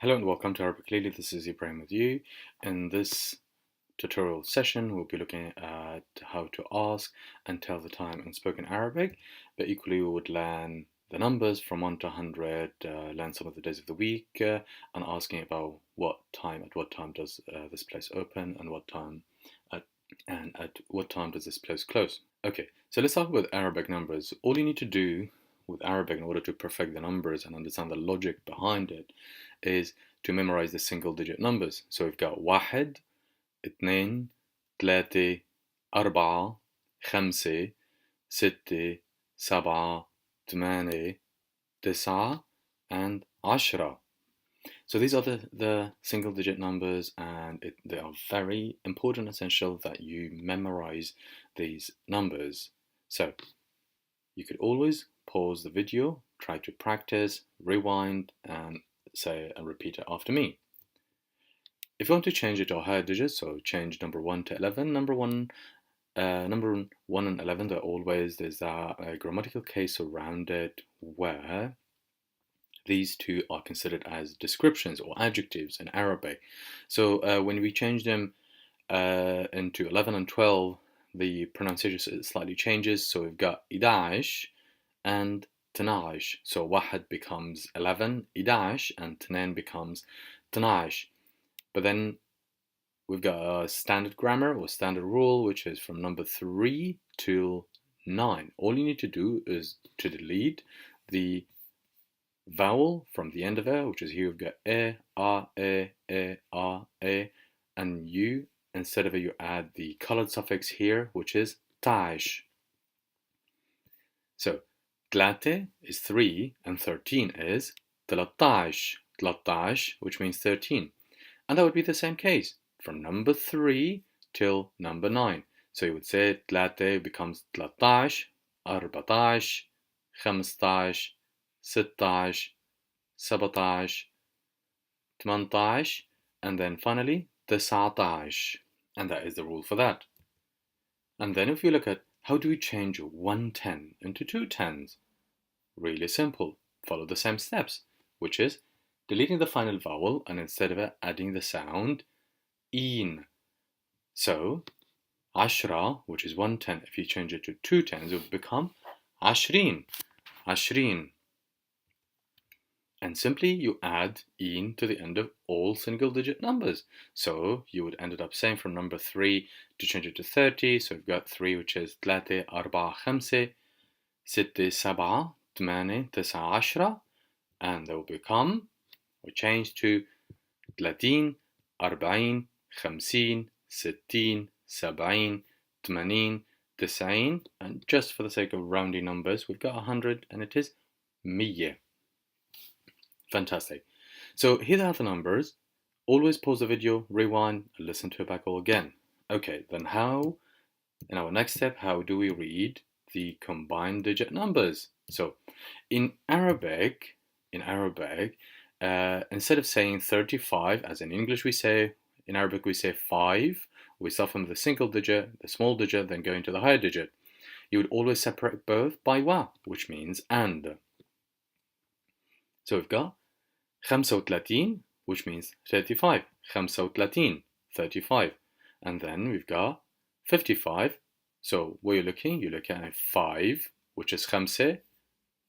Hello and welcome to Arabiclearly. This is Ibrahim with you. In this tutorial session, we'll be looking at how to ask and tell the time in spoken Arabic, but equally we would learn the numbers from 1 to 100, learn some of the days of the week, and asking about at what time does this place open, and at what time does this place close. Okay, so let's start with Arabic numbers. All you need to do with Arabic in order to perfect the numbers and understand the logic behind it is to memorize the single digit numbers. So we've got واحد, اثنين, ثلاثة, أربعة, خمسة, ستة, سبعة, ثمانية, تسعة, and عشرة. So these are the single digit numbers, and they are very important, essential that you memorize these numbers. So you could always pause the video, try to practice, rewind, and say and repeat it after me. If you want to change it to a higher digit, so change number 1 to 11, number 1 and 11, there's a grammatical case around it where these two are considered as descriptions or adjectives in Arabic. So when we change them into 11 and 12, the pronunciation slightly changes. So we've got 11 and 12. So واحد becomes 11, 11, and 2 becomes 12. But then we've got a standard grammar or standard rule, which is from number 3 till 9. All you need to do is to delete the vowel from the end of it, which is here we've got a, and you, instead of it, you add the colored suffix here, which is tash. So 3 is 3 and 13 is 13, which means 13. And that would be the same case from number 3 till number 9. So you would say 3 becomes 13, 14, 15, 16, 17, 18, and then finally 19. And that is the rule for that. And then if you look at how do we change 1 10 into 2 10s? Really simple. Follow the same steps, which is deleting the final vowel and instead of it adding the sound in. So 10, which is 1 10, if you change it to 2 10s, it would become 20. And simply you add in to the end of all single digit numbers. So you would end up saying from number 3 to change it to 30. So we've got 3, which is 3 4 5 6 7 8 9 10, and they will become or change to 30 40 50 60 70 80 90, and just for the sake of rounding numbers, we've got 100, and it is 100. Fantastic. So here are the numbers. Always pause the video, rewind, and listen to it back all again. Okay, then in our next step, how do we read the combined digit numbers? So in Arabic, instead of saying 35, as in English in Arabic we say 5, we start from the single digit, the small digit, then go into the higher digit. You would always separate both by wa, which means and. So we've got 35, which means 35. 35, 35. And then we've got 55. So where you're looking at 5, which is 5,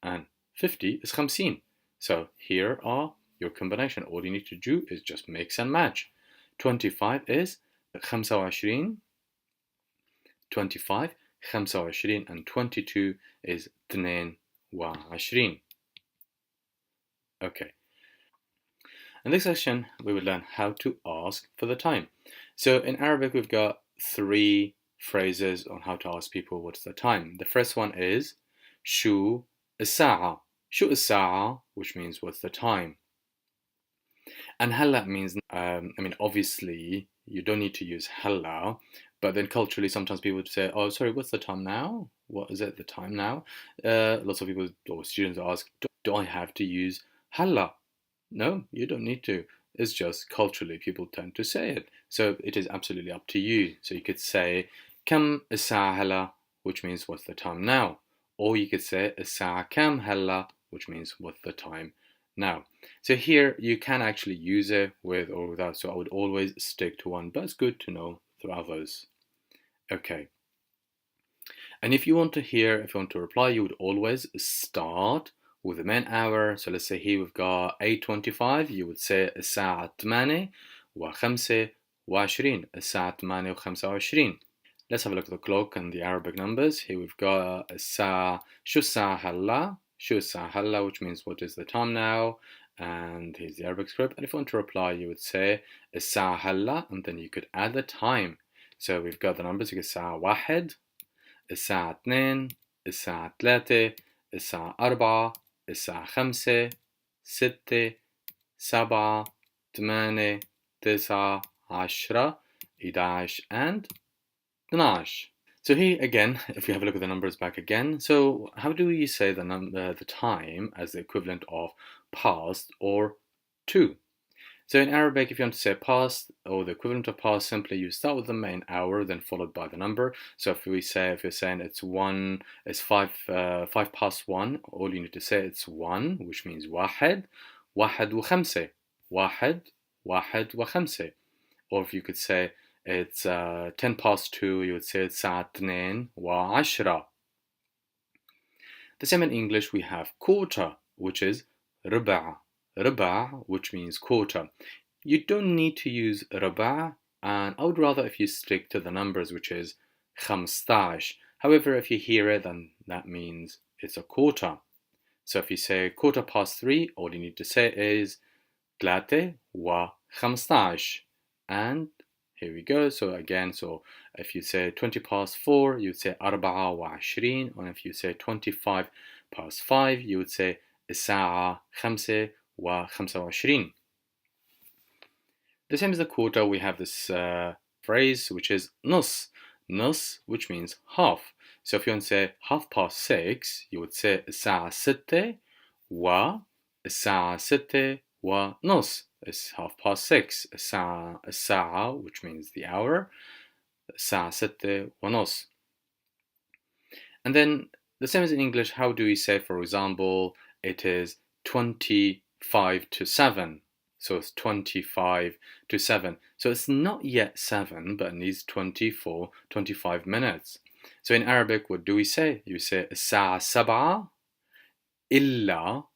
and 50 is 50. So here are your combination. All you need to do is just mix and match. 25 is 25, 25, and 22 is 22. Okay. In this section, we will learn how to ask for the time. So in Arabic, we've got 3 phrases on how to ask people what's the time. The first one is شو الساعة. شو الساعة, which means what's the time. And halla means, obviously, you don't need to use halla, but then culturally, sometimes people would say, oh, sorry, what's the time now? What is it, the time now? Lots of people or students ask, do I have to use halla? No, you don't need to. It's just culturally people tend to say it. So it is absolutely up to you. So you could say كم الساعة هلا, which means what's the time now? Or you could say الساعة كم هلا, which means what's the time now. So here you can actually use it with or without, so I would always stick to one, but it's good to know the others. Okay. And if you want to reply, you would always start with the main hour. So let's say here we've got 8:25, you would say الساعة 8:25 الساعة 8:25. Let's have a look at the clock and the Arabic numbers. Here we've got الساعة شو الساعة هلا شو الساعة هلا, which means what is the time now. And here's the Arabic script. And if you want to reply, you would say الساعة هلا, and then you could add the time. So we've got the numbers. You get الساعة 1, الساعة 2, الساعة 3, الساعة 4, الساعة 5, 6, 7, 8, 9, 10, 11, and 12. So here again, if we have a look at the numbers back again, so how do you say the time as the equivalent of past or to? So in Arabic, if you want to say past or the equivalent of past, simply you start with the main hour, then followed by the number. So if you're saying it's 5:05, all you need to say it's 1, which means واحد وخمسة واحد وخمسة. Or if you could say it's 2:10, you would say it's الساعة 2:10. The same in English, we have quarter, which is ربع, which means quarter. You don't need to use ربع, and I would rather if you stick to the numbers, which is 15. However, if you hear it, then that means it's a quarter. So if you say 3:15, all you need to say is 3:15. And here we go. So again, so if you say 4:20, you'd say 24. And if you say 5:25, you would say الساعة 5:25. The same as the quarter, we have this phrase, which is نص, which means half. So if you want to say 6:30, you would say الساعة 6 والساعة 6 ونص. It's 6:30. الساعة, which means the hour. الساعة 6 ونص. And then the same as in English, how do we say, for example, it is 25 to 7. So it's 25 to 7. So it's not yet 7, but it needs 25 minutes. So in Arabic, what do we say? You say الساعة 7 إلا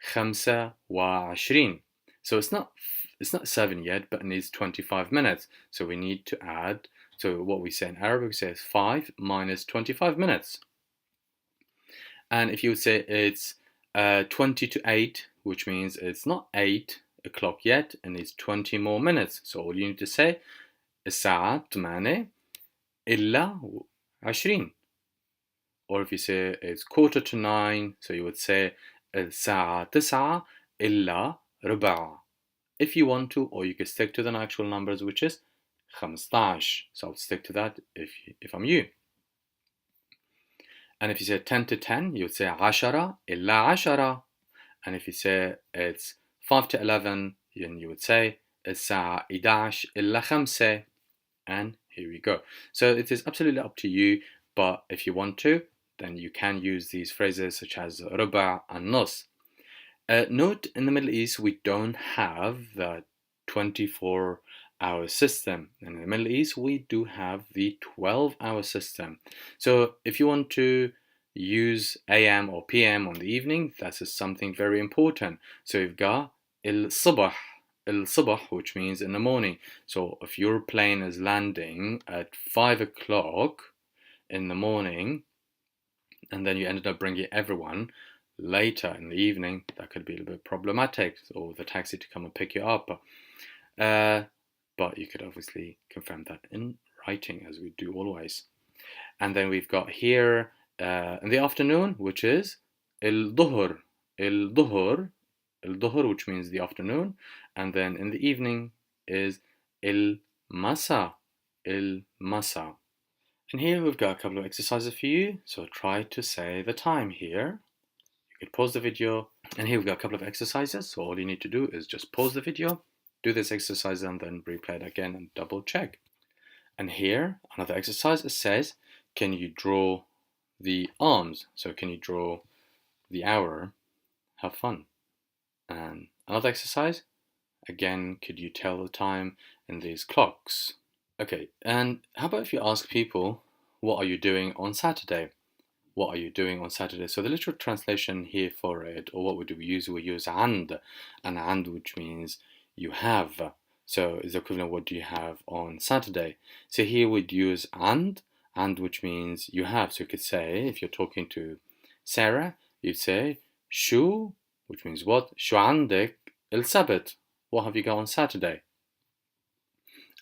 25. So it's not 7 yet, but it needs 25 minutes. So we need to add, so what we say in Arabic, we say is 5 minus 25 minutes. And if you would say it's 20 to 8, which means it's not 8 o'clock yet, and it's 20 more minutes. So all you need to say الساعة 8 إلا 20. Or if you say it's 9:15, so you would say الساعة 9 إلا ربع. If you want to, or you can stick to the actual numbers, which is 15. So I'll stick to that if I'm you. And if you say 10 to 10, you would say 10 إلا 10. And if you say it's 5 to 11, then you would say الساعة 11 إلا 5. And here we go. So it is absolutely up to you, but if you want to, then you can use these phrases such as ربع and نص. Note, in the Middle East, we don't have the 24-hour system. In the Middle East, we do have the 12-hour system. So if you want to use AM or PM on the evening, that is something very important. So you've got الصبح, which means in the morning. So if your plane is landing at 5 o'clock in the morning, and then you ended up bringing everyone later in the evening, that could be a little bit problematic, or the taxi to come and pick you up. But you could obviously confirm that in writing, as we do always. And then we've got here in the afternoon, which is الظهر, which means the afternoon. And then in the evening is المساء. And here we've got a couple of exercises for you. So try to say the time here. You could pause the video. And here we've got a couple of exercises. So all you need to do is just pause the video, do this exercise, and then replay it again and double check. And here, another exercise, it says, can you draw the arms? So can you draw the hour? Have fun. And another exercise, again, could you tell the time in these clocks? Okay, and how about if you ask people, what are you doing on Saturday? What are you doing on Saturday? So the literal translation here for it, or what would we use? We use and which means you have. So is the equivalent of what do you have on Saturday? So here we'd use and which means you have. So you could say, if you're talking to Sarah, you'd say, شو, which means what? شو عندك السبت? What have you got on Saturday?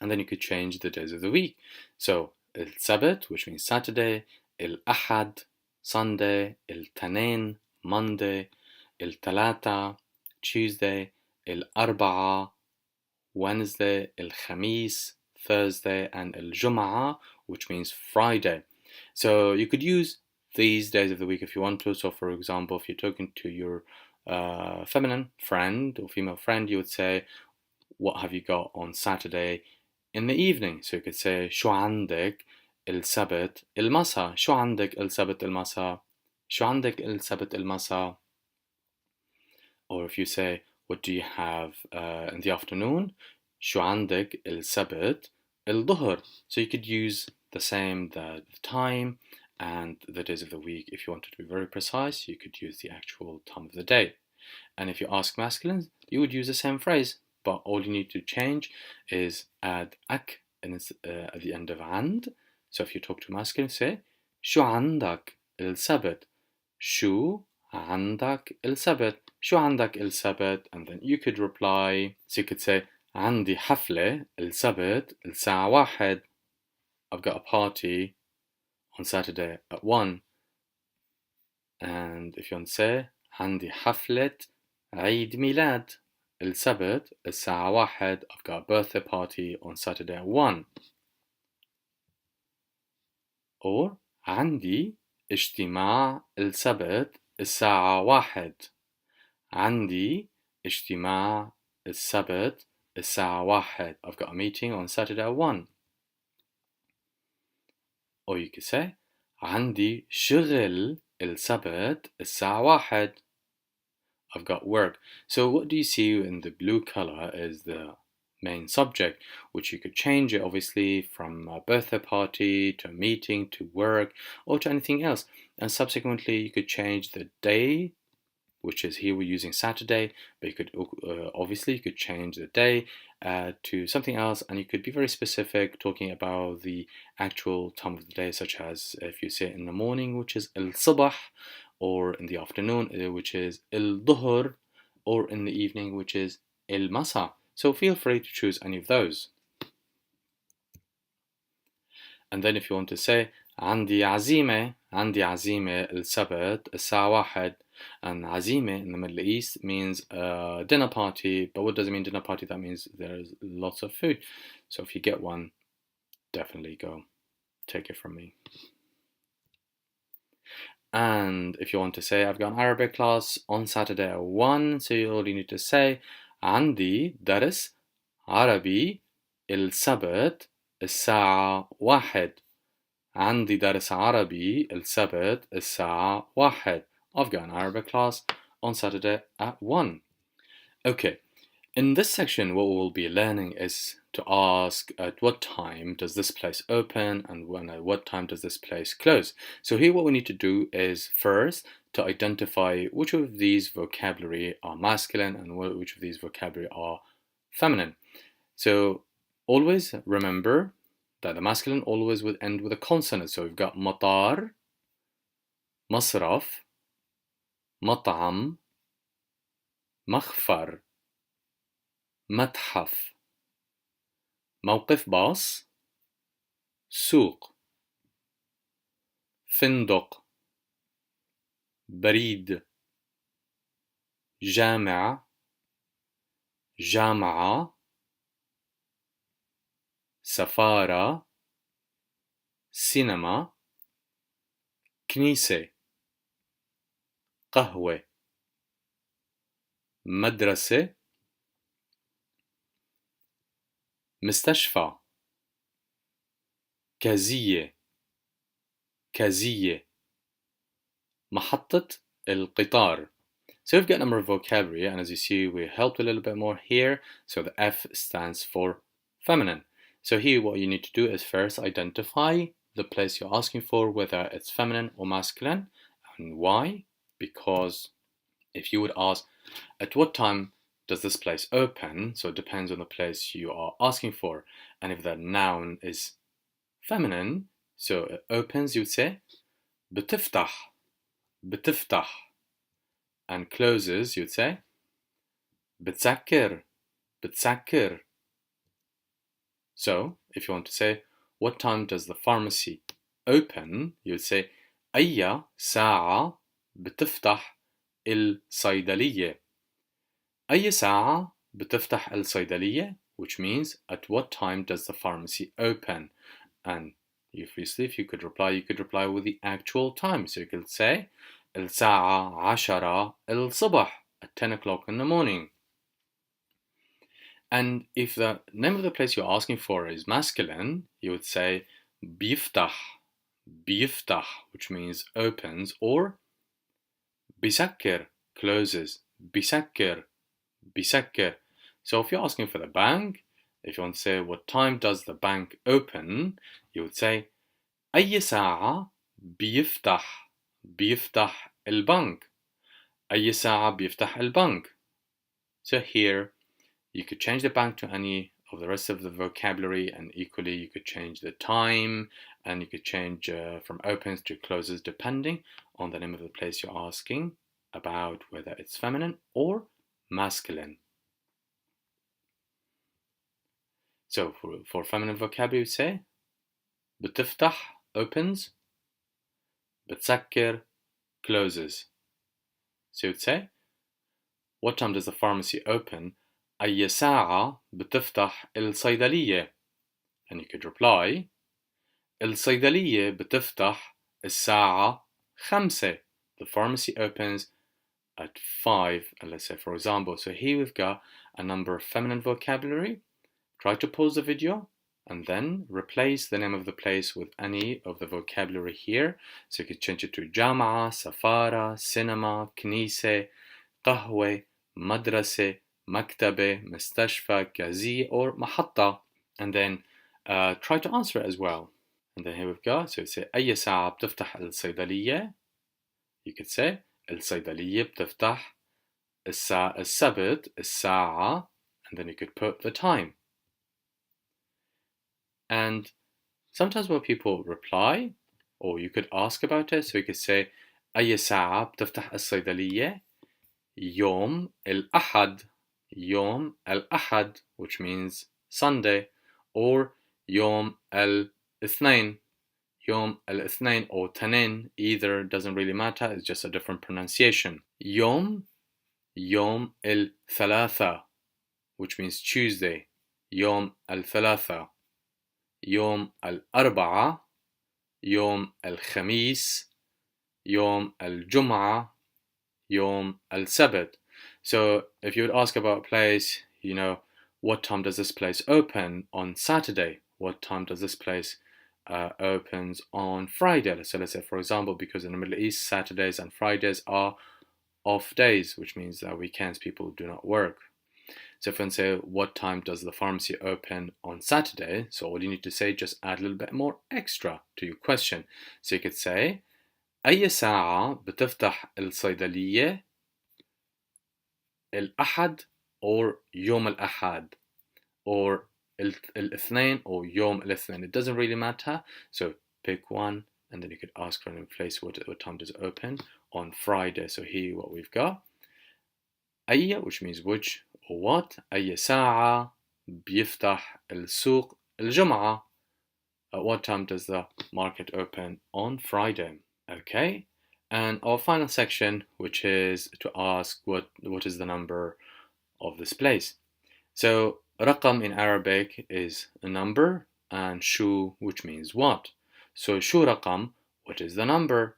And then you could change the days of the week. So السبت, which means Saturday, الأحد, Sunday, الاثنين, Monday, الثلاثة, Tuesday, الأربعة, Wednesday, الخميس, Thursday, and الجمعة, which means Friday. So you could use these days of the week if you want to. So for example, if you're talking to your feminine friend or female friend, you would say, what have you got on Saturday in the evening? So you could say شو عندك السبت المساء. شو عندك السبت المساء. شو عندك السبت المساء. Or if you say, what do you have in the afternoon? شو عندك السبت الظهر. So you could use the same, the time and the days of the week. If you wanted to be very precise, you could use the actual time of the day. And if you ask masculine, you would use the same phrase, but all you need to change is add ak and it's at the end of and. So if you talk to masculine, say شو عندك السبت. شو عندك السبت. شو عندك السبت. And then you could reply, so you could say عندي حفلة السبت الساعة 1. I've got a party on Saturday at 1. And if you want to say عندي حفلة عيد ميلاد السبت الساعة 1. I've got a birthday party on Saturday at 1. Or عندي اجتماع السبت الساعة 1. عندي اجتماع السبت الساعة 1. I've got a meeting on Saturday at 1. Or you could say عندي شغل السبت الساعة 1. I've got work. So what do you see in the blue color is the main subject, which you could change it obviously from a birthday party to a meeting to work or to anything else. And subsequently you could change the day, which is here we're using Saturday, but you could obviously you could change the day to something else, and you could be very specific talking about the actual time of the day, such as if you say in the morning, which is الصبح, or in the afternoon, which is الظهر, or in the evening, which is المساء. So feel free to choose any of those. And then if you want to say عندي عزيمة السبت الساعة 1. And عزيمة in the Middle East means dinner party. But what does it mean dinner party? That means there's lots of food. So if you get one, definitely go take it from me. And if you want to say I've got an Arabic class on Saturday at 1, so all you need to say عندي درس عربي السبت الساعة 1. عندي درس عربي السبت الساعة 1. I've got an Arabic class on Saturday at 1. Okay, in this section what we'll be learning is to ask at what time does this place open and at what time does this place close. So here what we need to do is first to identify which of these vocabulary are masculine and which of these vocabulary are feminine. So always remember that the masculine always would end with a consonant. So we've got مطار, مصرف, مطعم, مخفر, متحف, موقف باص, سوق, فندق, بريد, جامع, جامعة, سفارة, سينما, كنيسة, قهوة, مدرسة, مستشفى, كازية, محطة القطار. So we've got a number of vocabulary, and as you see, we helped a little bit more here. So the F stands for feminine. So here what you need to do is first identify the place you're asking for, whether it's feminine or masculine, and why. Because if you would ask, at what time does this place open? So it depends on the place you are asking for. And if the noun is feminine, so it opens, you'd say بتفتح, بتفتح. And closes, you'd say بتسكر, بتسكر. So if you want to say, what time does the pharmacy open? You'd say أي ساعة بتفتح الصيدلية. أي ساعة بتفتح الصيدلية, which means at what time does the pharmacy open? And obviously, if you could reply with the actual time. So you could say الساعة 10 الصبح, at 10 o'clock in the morning. And if the name of the place you're asking for is masculine, you would say بيفتح, بيفتح, which means opens, or بيسكر, closes, بيسكر, بيسكر. So if you're asking for the bank, if you want to say what time does the bank open, you would say أي ساعة بيفتح, بيفتح البنك. أي ساعة بيفتح البنك. So here you could change the bank to any of the rest of the vocabulary, and equally you could change the time, and you could change from opens to closes depending on the name of the place you're asking about, whether it's feminine or masculine. So for feminine vocabulary, you say بتفتح, opens, بتسكر, closes. So you'd say, what time does the pharmacy open? أي ساعة بتفتح الصيدلية? And you could reply الصيدلية بتفتح الساعة 5. The pharmacy opens at 5, let's say, for example. So here we've got a number of feminine vocabulary. Try to pause the video and then replace the name of the place with any of the vocabulary here. So you could change it to جامعة, سفارة, cinema, كنيسة, قهوة, مدرسة, مكتبة, مستشفى, كازي, or محطة. And then try to answer it as well. And then here we've got, so say أي ساعة بتفتح الصيدلية? You could say الصيدلية بتفتح السبت الساعة, and then you could put the time. And sometimes when people reply, or you could ask about it, so you could say أي ساعة بتفتح الصيدلية؟ يوم الأحد, يوم الأحد, which means Sunday, or يوم الاثنين, يوم الاثنين, or تنين, either doesn't really matter, it's just a different pronunciation. يوم الثلاثة, which means Tuesday, يوم الثلاثة. يوم الأربعاء, يوم الخميس, يوم الجمعة, يوم السبت. So if you would ask about a place, what time does this place open on Saturday? What time does this place opens on Friday? So let's say, for example, because in the Middle East, Saturdays and Fridays are off days, which means that weekends people do not work. So if you say, what time does the pharmacy open on Saturday? So all you need to say, just add a little bit more extra to your question. So you could say, أي ساعة بتفتح الصيدلية الأحد, or يوم الأحد, or الاثنين, or يوم الاثنين. It doesn't really matter. So pick one, and then you could ask for an place, what time does it open on Friday? So here what we've got, أي, which means which or what. أي ساعة بيفتح السوق الجمعة? At what time does the market open on Friday? Okay, and our final section, which is to ask what is the number of this place. So رقم in Arabic is a number, and شو, which means what. So شو رقم, what is the number.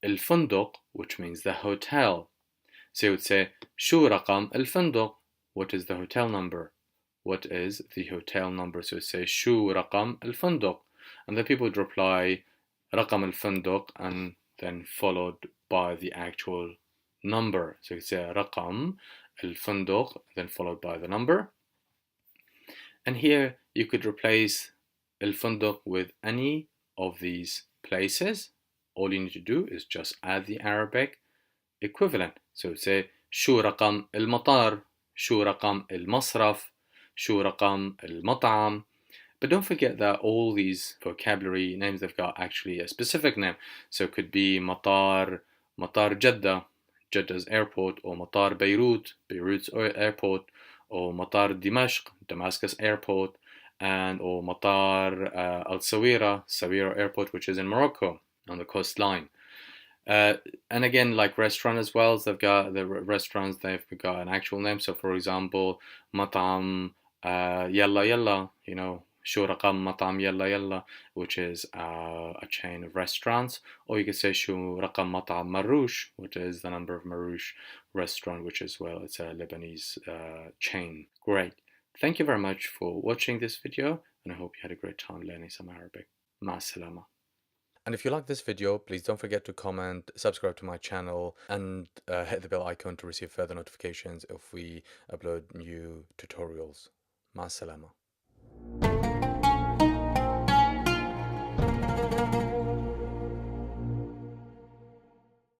الفندق, which means the hotel. So you would say شو رقم الفندق, what is the hotel number. What is the hotel number? So you say شو رقم الفندق, and then people would reply رقم الفندق, and then followed by the actual number. So you say رقم الفندق, then followed by the number. And here you could replace الفندق with any of these places. All you need to do is just add the Arabic equivalent. So say شو رقم المطار, شو رقم المصرف, شو رقم المطعم. But don't forget that all these vocabulary names, they've got actually a specific name. So it could be مطار جدة, Jedda's airport, or مطار Beirut, Beirut's airport, or مطار دمشق, Damascus airport, and or مطار Al Sawira, Sawira airport, which is in Morocco on the coastline. And again, like restaurant as well, they've got the restaurants, they've got an actual name. So for example, مطعم يلا يلا, you know, شو رقم مطعم يلا يلا, which is a chain of restaurants. Or you could say شو رقم مطعم مروش, which is the number of Marouche restaurant, which is, well, it's a Lebanese chain. Great. Thank you very much for watching this video, and I hope you had a great time learning some Arabic. مع السلامة. And if you like this video, please don't forget to comment, subscribe to my channel, and hit the bell icon to receive further notifications if we upload new tutorials. مع السلامة.